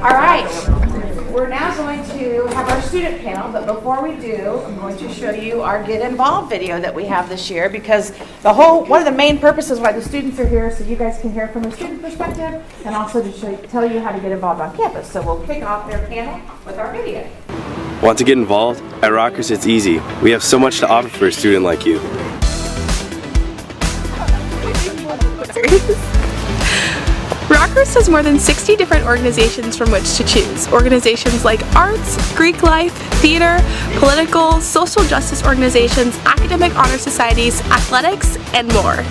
All right, we're now going to have our student panel, but before we do, I'm going to show you our Get Involved video that we have this year, because one of the main purposes why the students are here, so you guys can hear from a student perspective, and also to tell you how to get involved on campus. So we'll kick off their panel with our video. Want to get involved? At Rockhurst, it's easy. We have so much to offer for a student like you. Rockhurst has more than 60 different organizations from which to choose. Organizations like arts, Greek life, theater, political, social justice organizations, academic honor societies, athletics, and more.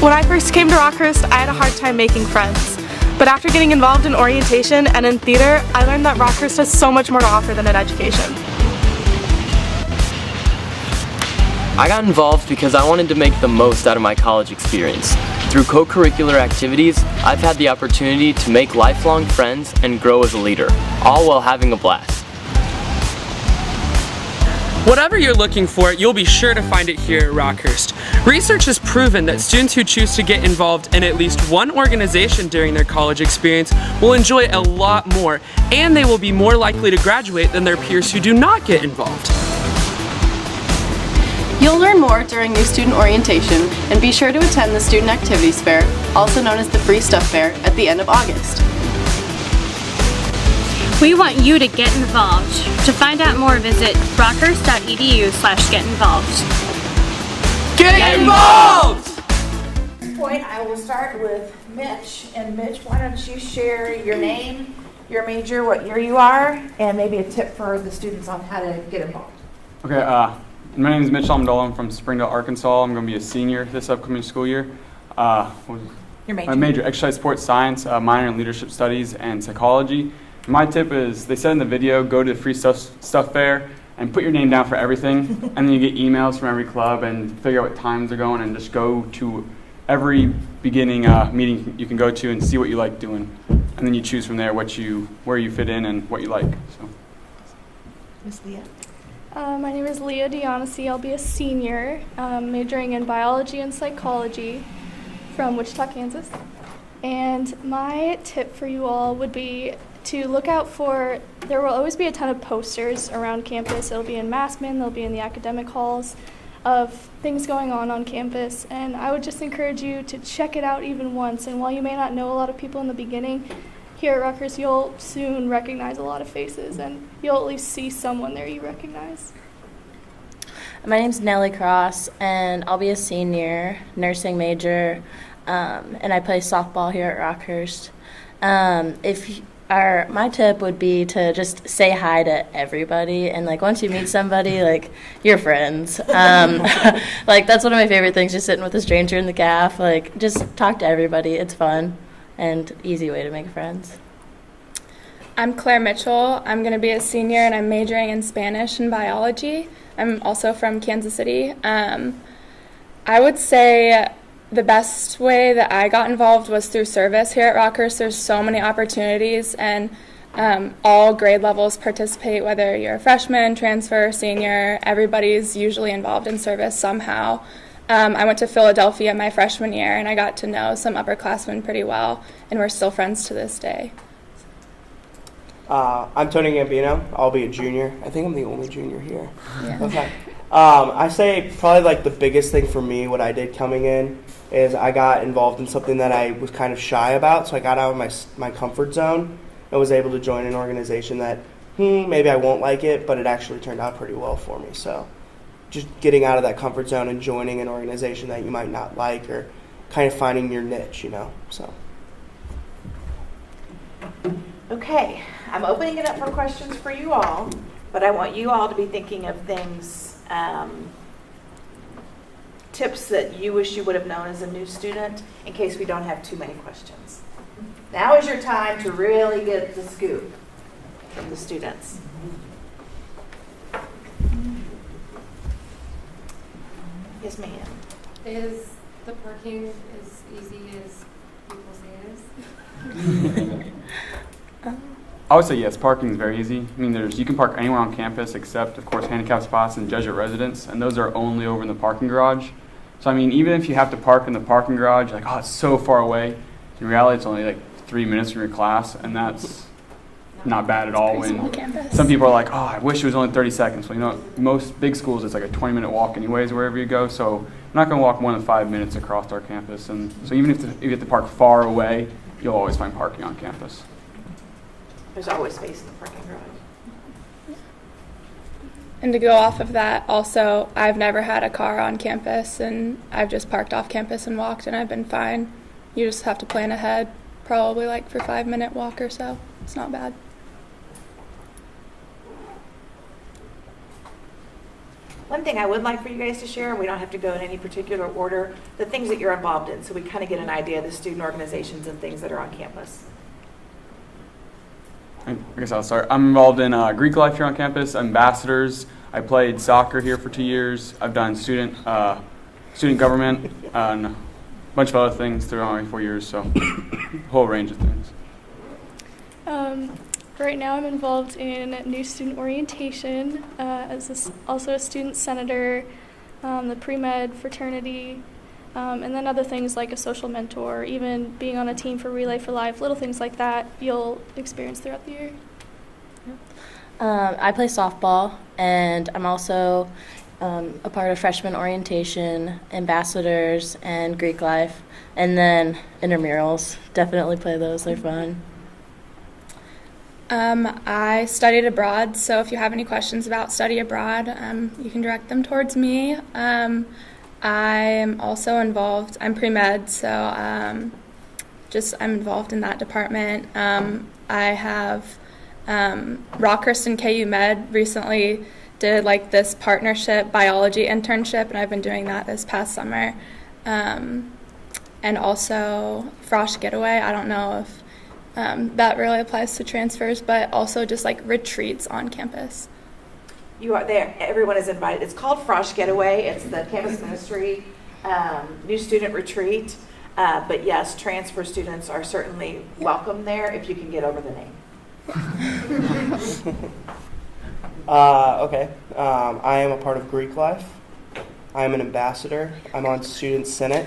When I first came to Rockhurst, I had a hard time making friends. But after getting involved in orientation and in theater, I learned that Rockhurst has so much more to offer than an education. I got involved because I wanted to make the most out of my college experience. Through co-curricular activities, I've had the opportunity to make lifelong friends and grow as a leader, all while having a blast. Whatever you're looking for, you'll be sure to find it here at Rockhurst. Research has proven that students who choose to get involved in at least one organization during their college experience will enjoy a lot more, and they will be more likely to graduate than their peers who do not get involved. You'll learn more during your student orientation, and be sure to attend the Student Activities Fair, also known as the Free Stuff Fair, at the end of August. We want you to get involved. To find out more, visit rockhurst.edu/getinvolved. Get involved! At this point, I will start with Mitch. And Mitch, why don't you share your name, your major, what year you are, and maybe a tip for the students on how to get involved. Okay, my name is Mitch Almendola. I'm from Springdale, Arkansas. I'm going to be a senior this upcoming school year. Your major? My major, exercise sports science, minor in leadership studies and psychology. My tip is, they said in the video, go to the Free Stuff Fair and put your name down for everything, and then you get emails from every club and figure out what times they're going, and just go to every beginning meeting you can go to and see what you like doing, and then you choose from there where you fit in and what you like. So. Miss Leah? My name is Leah Dionisi. I'll be a senior, majoring in biology and psychology from Wichita, Kansas. And my tip for you all would be to look out for, there will always be a ton of posters around campus. It'll be in Massman, they'll be in the academic halls of things going on campus. And I would just encourage you to check it out even once. And while you may not know a lot of people in the beginning, here at Rutgers, you'll soon recognize a lot of faces, and you'll at least see someone there you recognize. My name's Nellie Cross, and I'll be a senior, nursing major, and I play softball here at Rockhurst. My tip would be to just say hi to everybody, and once you meet somebody, you're friends. That's one of my favorite things, just sitting with a stranger in the caf. Just talk to everybody. It's fun and easy way to make friends. I'm Claire Mitchell. I'm going to be a senior, and I'm majoring in Spanish and biology. I'm also from Kansas City. I would say the best way that I got involved was through service here at Rockhurst. There's so many opportunities, and all grade levels participate, whether you're a freshman, transfer, senior. Everybody's usually involved in service somehow. I went to Philadelphia my freshman year, and I got to know some upperclassmen pretty well, and we're still friends to this day. I'm Tony Gambino. I'll be a junior. I think I'm the only junior here. Yeah. Okay. I say probably the biggest thing for me, what I did coming in, is I got involved in something that I was kind of shy about, so I got out of my comfort zone and was able to join an organization that maybe I won't like it, but it actually turned out pretty well for me. So just getting out of that comfort zone and joining an organization that you might not like, or kind of finding your niche, so. Okay, I'm opening it up for questions for you all, but I want you all to be thinking of things, tips that you wish you would have known as a new student, in case we don't have too many questions. Now is your time to really get the scoop from the students. Yes, ma'am. Is the parking as easy as people say it is? I would say yes, parking is very easy. I mean, you can park anywhere on campus except, of course, handicap spots and Jesuit residence, and those are only over in the parking garage. So, I mean, even if you have to park in the parking garage, it's so far away, In reality, it's only like 3 minutes from your class, and that's not bad at all. Pretty small When campus. some people are like, oh, I wish it was only 30 seconds. Well, you know, most big schools, it's like a 20-minute walk anyways, wherever you go. So I'm not going to walk more than 5 minutes across our campus. And so even if you have to park far away, you'll always find parking on campus. There's always space in the parking garage. And to go off of that, also, I've never had a car on campus, and I've just parked off campus and walked, and I've been fine. You just have to plan ahead, probably like for 5-minute walk or so. It's not bad. One thing I would like for you guys to share, and we don't have to go in any particular order, the things that you're involved in, so we kind of get an idea of the student organizations and things that are on campus. I guess I'll start. I'm involved in Greek life here on campus, ambassadors. I played soccer here for 2 years. I've done student government, and a bunch of other things throughout my 4 years, so a whole range of things. Right now I'm involved in new student orientation, also a student senator, the pre-med fraternity, and then other things like a social mentor, even being on a team for Relay for Life, little things like that you'll experience throughout the year. I play softball, and I'm also a part of freshman orientation, ambassadors, and Greek life, and then intramurals. Definitely play those, they're fun. I studied abroad, so if you have any questions about study abroad, you can direct them towards me. I'm also involved, I'm pre-med, so I'm involved in that department. I have Rockhurst and KU Med recently did like this partnership biology internship, and I've been doing that this past summer. And also Frosh Getaway, I don't know if that really applies to transfers, but also just like retreats on campus. You are there. Everyone is invited. It's called Frosh Getaway. It's the campus ministry new student retreat. But yes, transfer students are certainly welcome there if you can get over the name. Okay. I am a part of Greek life. I am an ambassador. I'm on Student Senate.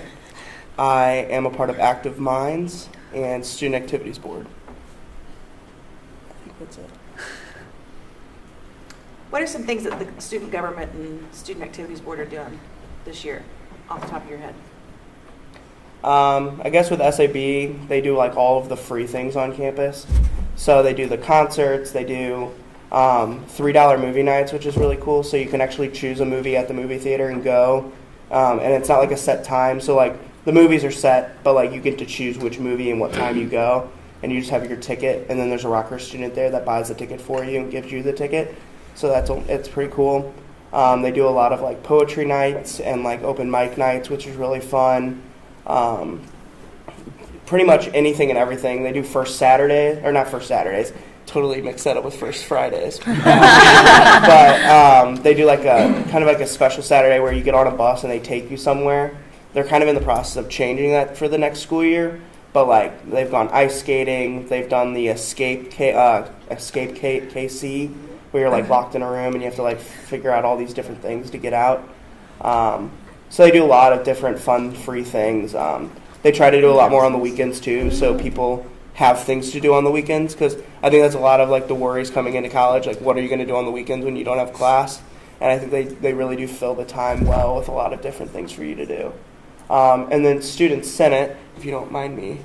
I am a part of Active Minds and Student Activities Board. I think that's it. What are some things that the Student Government and Student Activities Board are doing this year, off the top of your head? I guess with SAB, they do like all of the free things on campus. So they do the concerts, they do $3 movie nights, which is really cool. So you can actually choose a movie at the movie theater and go. And it's not like a set time. So like the movies are set, but like you get to choose which movie and what time you go. And you just have your ticket. And then there's a Rockhurst student there that buys the ticket for you and gives you the ticket. So it's pretty cool. They do a lot of like poetry nights and like open mic nights, which is really fun. Pretty much anything and everything. They do First Saturday, or not First Saturdays. Totally mixed that up with First Fridays. But they do like a kind of like a special Saturday where you get on a bus and they take you somewhere. They're kind of in the process of changing that for the next school year. But like they've gone ice skating. They've done the Escape KC, where you're like locked in a room and you have to like figure out all these different things to get out. So they do a lot of different fun, free things. They try to do a lot more on the weekends too, so people have things to do on the weekends, because I think that's a lot of like the worries coming into college, like what are you going to do on the weekends when you don't have class? And I think they really do fill the time well with a lot of different things for you to do. And then Student Senate, if you don't mind me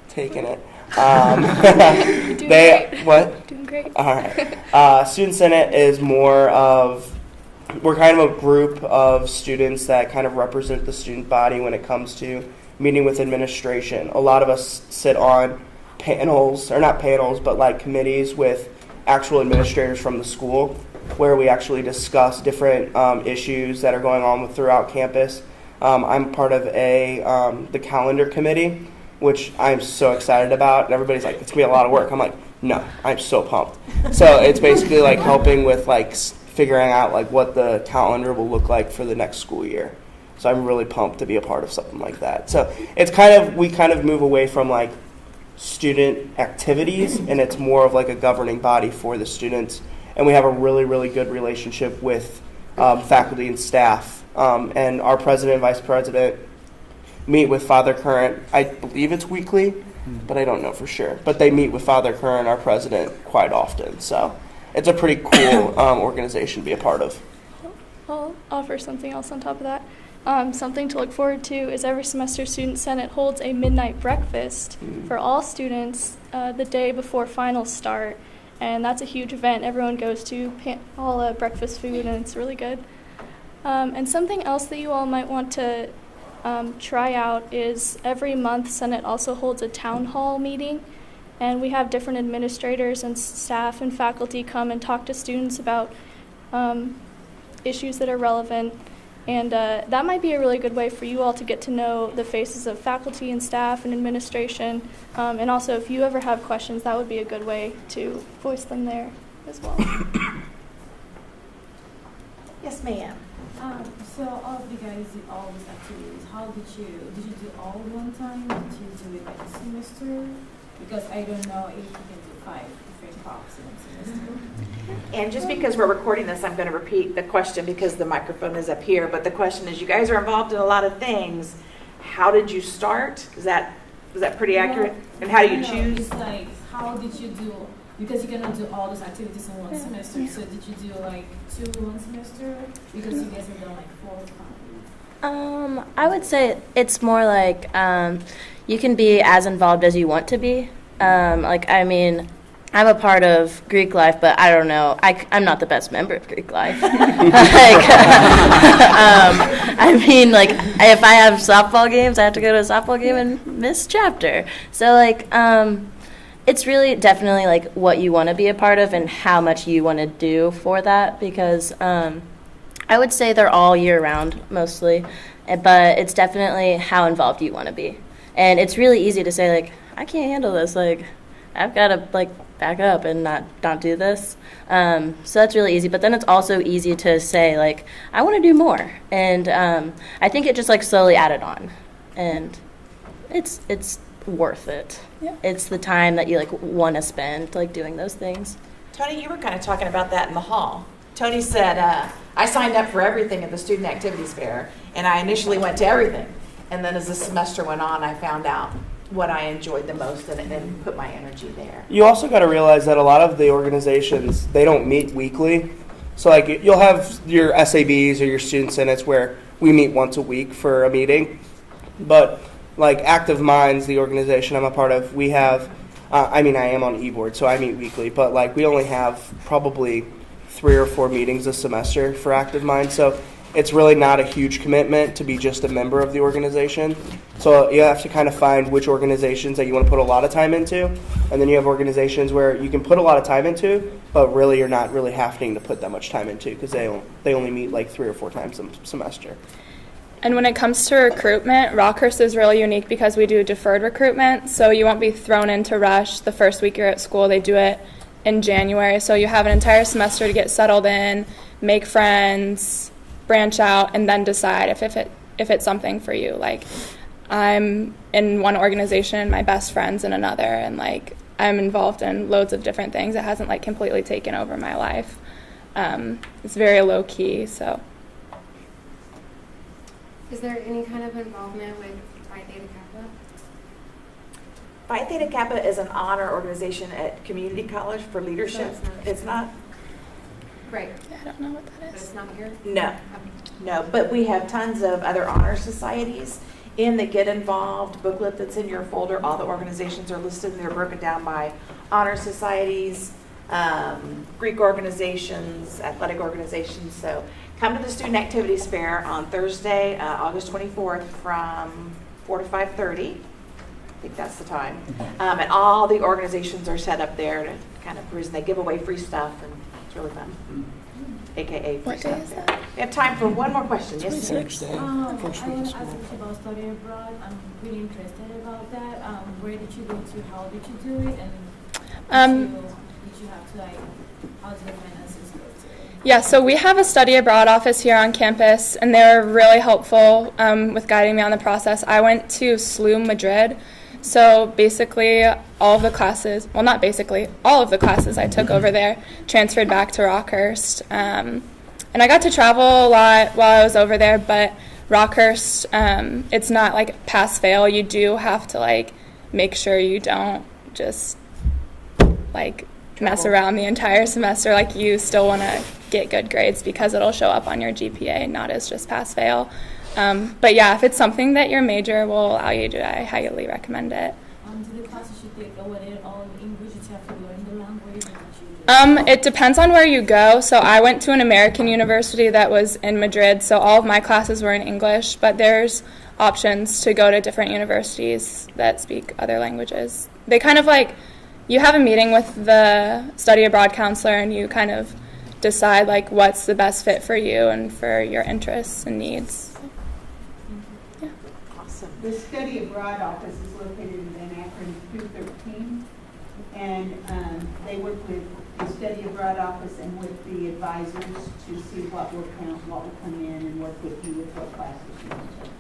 taking it. Doing great. What? Doing great. All right. Student Senate is more of, we're kind of a group of students that kind of represent the student body when it comes to meeting with administration. A lot of us sit on panels, or not panels, but like committees with actual administrators from the school, where we actually discuss different issues that are going on throughout campus. I'm part of the calendar committee, which I'm so excited about. And everybody's like, it's going to be a lot of work. I'm like, no, I'm so pumped. So it's basically like helping with like figuring out like what the calendar will look like for the next school year. So I'm really pumped to be a part of something like that. So it's we kind of move away from like student activities, and it's more of like a governing body for the students. And we have a really, really good relationship with faculty and staff. And our president and vice president, meet with Father Current. I believe it's weekly, but I don't know for sure. But they meet with Father Current, our president, quite often. So it's a pretty cool organization to be a part of. I'll offer something else on top of that. Something to look forward to is every semester Student Senate holds a midnight breakfast for all students the day before finals start. And that's a huge event. Everyone goes to all breakfast food, and it's really good. And something else that you all might want to try out is every month Senate also holds a town hall meeting. And we have different administrators and staff and faculty come and talk to students about issues that are relevant. And that might be a really good way for you all to get to know the faces of faculty and staff and administration. And also, if you ever have questions, that would be a good way to voice them there as well. Yes, ma'am. So all of you guys did all these activities. How did you do all one time? Did you do it by the semester? Because I don't know if you can do 5 different talks in a semester. And just because we're recording this, I'm going to repeat the question because the microphone is up here. But the question is, you guys are involved in a lot of things. How did you start? Is that pretty accurate? And how do you choose? It's like, how did you do? Because you cannot do all those activities in one semester. So did you do like 2 one semester? Because you guys have done like 4 or 5. I would say it's more like you can be as involved as you want to be. I'm a part of Greek life, but I don't know. I'm not the best member of Greek life. If I have softball games, I have to go to a softball game and miss chapter. So, it's really definitely, what you want to be a part of and how much you want to do for that, because I would say they're all year round, mostly, but it's definitely how involved you want to be. And it's really easy to say, I can't handle this, I've got to, back up and not do this. So that's really easy. But then it's also easy to say, I want to do more. And I think it just, slowly added on. And it's worth it. Yeah. It's the time that you, want to spend, doing those things. Tony, you were kind of talking about that in the hall. Tony said, I signed up for everything at the Student Activities Fair, and I initially went to everything. And then as the semester went on, I found out what I enjoyed the most and put my energy there. You also got to realize that a lot of the organizations, they don't meet weekly. So you'll have your SABs or your student senates where we meet once a week for a meeting. But Active Minds, the organization I'm a part of, we have, I am on e-board, so I meet weekly, but we only have probably 3 or 4 meetings a semester for Active Minds. So it's really not a huge commitment to be just a member of the organization. So you have to kind of find which organizations that you want to put a lot of time into. And then you have organizations where you can put a lot of time into, but really you're not really having to put that much time into because they only meet 3 or 4 times a semester. And when it comes to recruitment, Rockhurst is really unique because we do deferred recruitment. So you won't be thrown into rush the first week you're at school. They do it in January. So you have an entire semester to get settled in, make friends, branch out, and then decide if it's something for you. I'm in one organization, my best friend's in another, and I'm involved in loads of different things. It hasn't completely taken over my life. It's very low key. So, is there any kind of involvement with Phi Theta Kappa? Phi Theta Kappa is an honor organization at Community College for Leadership. So it's not. Right. I don't know what that But is. it's not here? No, but we have tons of other honor societies in the Get Involved booklet that's in your folder. All the organizations are listed and they're broken down by honor societies, Greek organizations, athletic organizations. So come to the Student Activities Fair on Thursday, August 24th from 4 to 5:30. I think that's the time. And all the organizations are set up there to kind of cruise, and they give away free stuff, and it's really fun. AKA free stuff there. We have time for one more question. Yes, sir. I want to ask you about study abroad. I'm really interested about that. Where did you go to? How did you do it? And did you have to how did the finances go to? Yeah, so we have a study abroad office here on campus, and they're really helpful with guiding me on the process. I went to SLU Madrid. So basically, all of the classes I took over there transferred back to Rockhurst. And I got to travel a lot while I was over there, but Rockhurst, it's not like pass fail. You do have to like make sure you don't just like mess around the entire semester. Like you still want to get good grades because it'll show up on your GPA, not as just pass fail. But yeah, if it's something that your major will allow you to do, I highly recommend it. Do the classes you take all in English? You have to learn the language? It depends on where you go. So I went to an American university that was in Madrid, so all of my classes were in English, but there's options to go to different universities that speak other languages. They kind of like, you have a meeting with the study abroad counselor and you kind of decide like what's the best fit for you and for your interests and needs. Yeah. Awesome. The study abroad office is located in Van Akron 213, and they work with the study abroad office and with the advisors to see what will count, what will come in, and work with you with what classes you want to take.